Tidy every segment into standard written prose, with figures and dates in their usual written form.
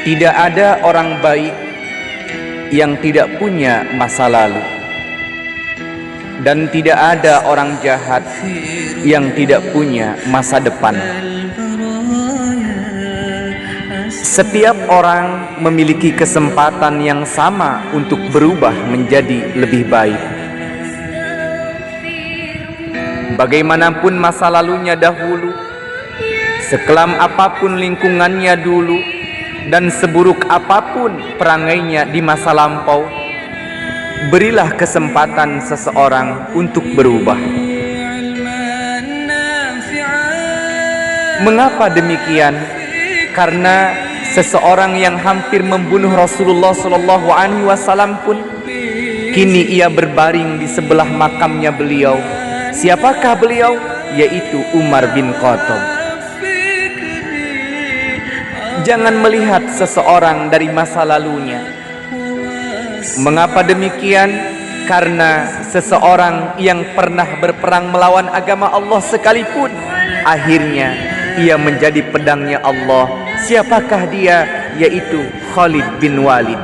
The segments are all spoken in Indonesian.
Tidak ada orang baik yang tidak punya masa lalu, dan tidak ada orang jahat yang tidak punya masa depan. Setiap orang memiliki kesempatan yang sama untuk berubah menjadi lebih baik. Bagaimanapun masa lalunya dahulu, sekelam apapun lingkungannya dulu, dan seburuk apapun perangainya di masa lampau, berilah kesempatan seseorang untuk berubah. Mengapa demikian? Karena seseorang yang hampir membunuh Rasulullah SAW pun kini ia berbaring di sebelah makamnya beliau. Siapakah beliau? Yaitu Umar bin Khattab. Jangan melihat seseorang dari masa lalunya. Mengapa demikian? Karena seseorang yang pernah berperang melawan agama Allah sekalipun, akhirnya ia menjadi pedangnya Allah. Siapakah dia? Yaitu Khalid bin Walid.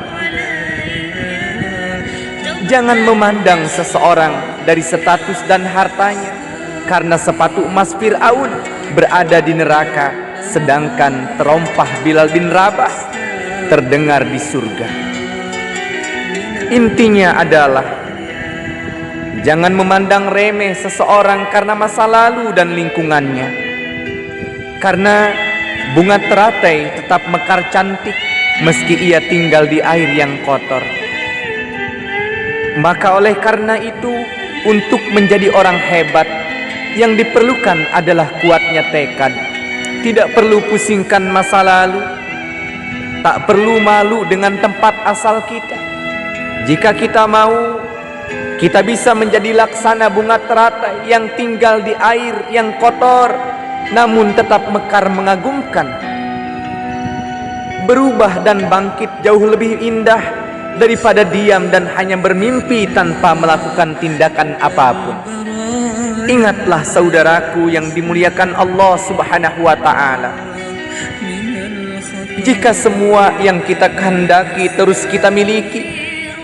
Jangan memandang seseorang dari status dan hartanya, karena sepatu emas Fir'aun berada di neraka, sedangkan terompah Bilal bin Rabah terdengar di surga. Intinya adalah jangan memandang remeh seseorang karena masa lalu dan lingkungannya. Karena bunga teratai tetap mekar cantik meski ia tinggal di air yang kotor. Maka oleh karena itu, untuk menjadi orang hebat, yang diperlukan adalah kuatnya tekad. Tidak perlu pusingkan masa lalu, tak perlu malu dengan tempat asal kita. Jika kita mau, kita bisa menjadi laksana bunga teratai yang tinggal di air yang kotor, namun tetap mekar mengagumkan. Berubah dan bangkit jauh lebih indah daripada diam dan hanya bermimpi tanpa melakukan tindakan apapun. Ingatlah saudaraku yang dimuliakan Allah Subhanahu wa ta'ala, jika semua yang kita kehendaki terus kita miliki,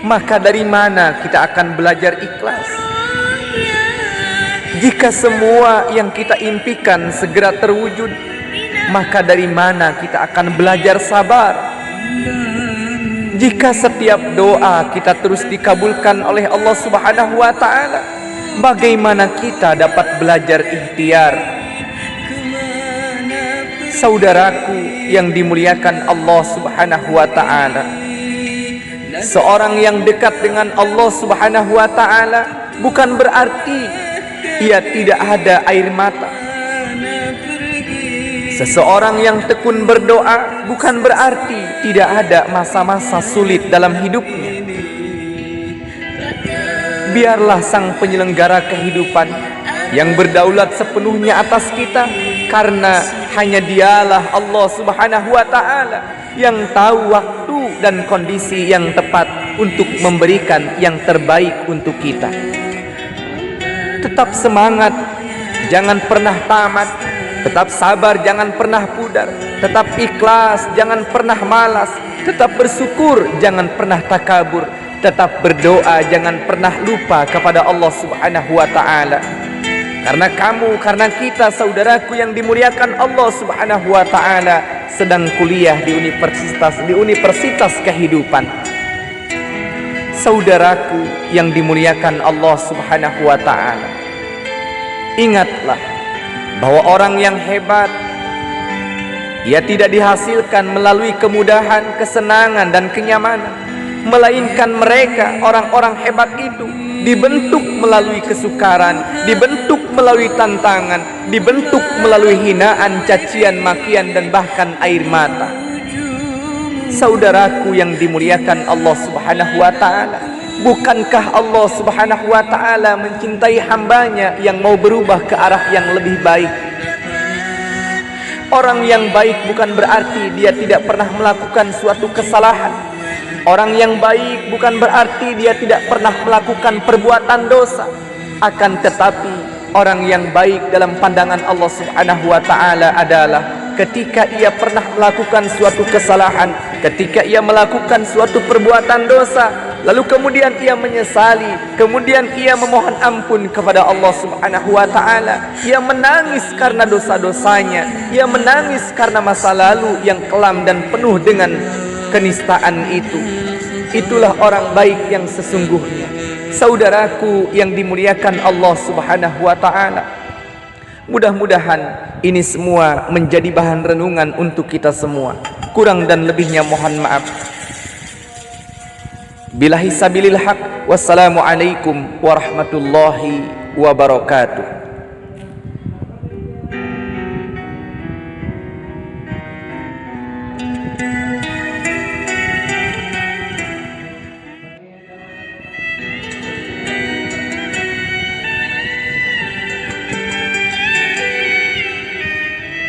maka dari mana kita akan belajar ikhlas? Jika semua yang kita impikan segera terwujud, maka dari mana kita akan belajar sabar? Jika setiap doa kita terus dikabulkan oleh Allah Subhanahu wa ta'ala, bagaimana kita dapat belajar ikhtiar? Saudaraku yang dimuliakan Allah Subhanahu wa ta'ala, seorang yang dekat dengan Allah Subhanahu wa ta'ala bukan berarti ia tidak ada air mata. Seseorang yang tekun berdoa bukan berarti tidak ada masa-masa sulit dalam hidupnya. Biarlah Sang Penyelenggara kehidupan yang berdaulat sepenuhnya atas kita, karena hanya Dialah Allah Subhanahu wa ta'ala yang tahu waktu dan kondisi yang tepat untuk memberikan yang terbaik untuk kita. Tetap semangat, jangan pernah tamat. Tetap sabar, jangan pernah pudar. Tetap ikhlas, jangan pernah malas. Tetap bersyukur, jangan pernah takabur. Tetap berdoa, jangan pernah lupa kepada Allah Subhanahu wa ta'ala. Karena kamu, karena kita, saudaraku yang dimuliakan Allah Subhanahu wa ta'ala, sedang kuliah di universitas kehidupan. Saudaraku yang dimuliakan Allah Subhanahu wa ta'ala, ingatlah bahwa orang yang hebat, ia tidak dihasilkan melalui kemudahan, kesenangan, dan kenyamanan, melainkan mereka, orang-orang hebat itu, dibentuk melalui kesukaran, dibentuk melalui tantangan, dibentuk melalui hinaan, cacian, makian, dan bahkan air mata. Saudaraku yang dimuliakan Allah Subhanahu wa ta'ala, bukankah Allah Subhanahu wa ta'ala mencintai hambanya yang mau berubah ke arah yang lebih baik? Orang yang baik bukan berarti dia tidak pernah melakukan suatu kesalahan. Orang yang baik bukan berarti dia tidak pernah melakukan perbuatan dosa. Akan tetapi orang yang baik dalam pandangan Allah Subhanahu wa ta'ala adalah ketika ia pernah melakukan suatu kesalahan, ketika ia melakukan suatu perbuatan dosa, lalu kemudian ia menyesali, kemudian ia memohon ampun kepada Allah Subhanahu wa taala. Ia menangis karena dosa-dosanya, ia menangis karena masa lalu yang kelam dan penuh dengan kenistaan itu. Itulah orang baik yang sesungguhnya. Saudaraku yang dimuliakan Allah Subhanahu wa taala, mudah-mudahan ini semua menjadi bahan renungan untuk kita semua. Kurang dan lebihnya mohon maaf. Billahi sabilil haq. Wassalamualaikum warahmatullahi wabarakatuh.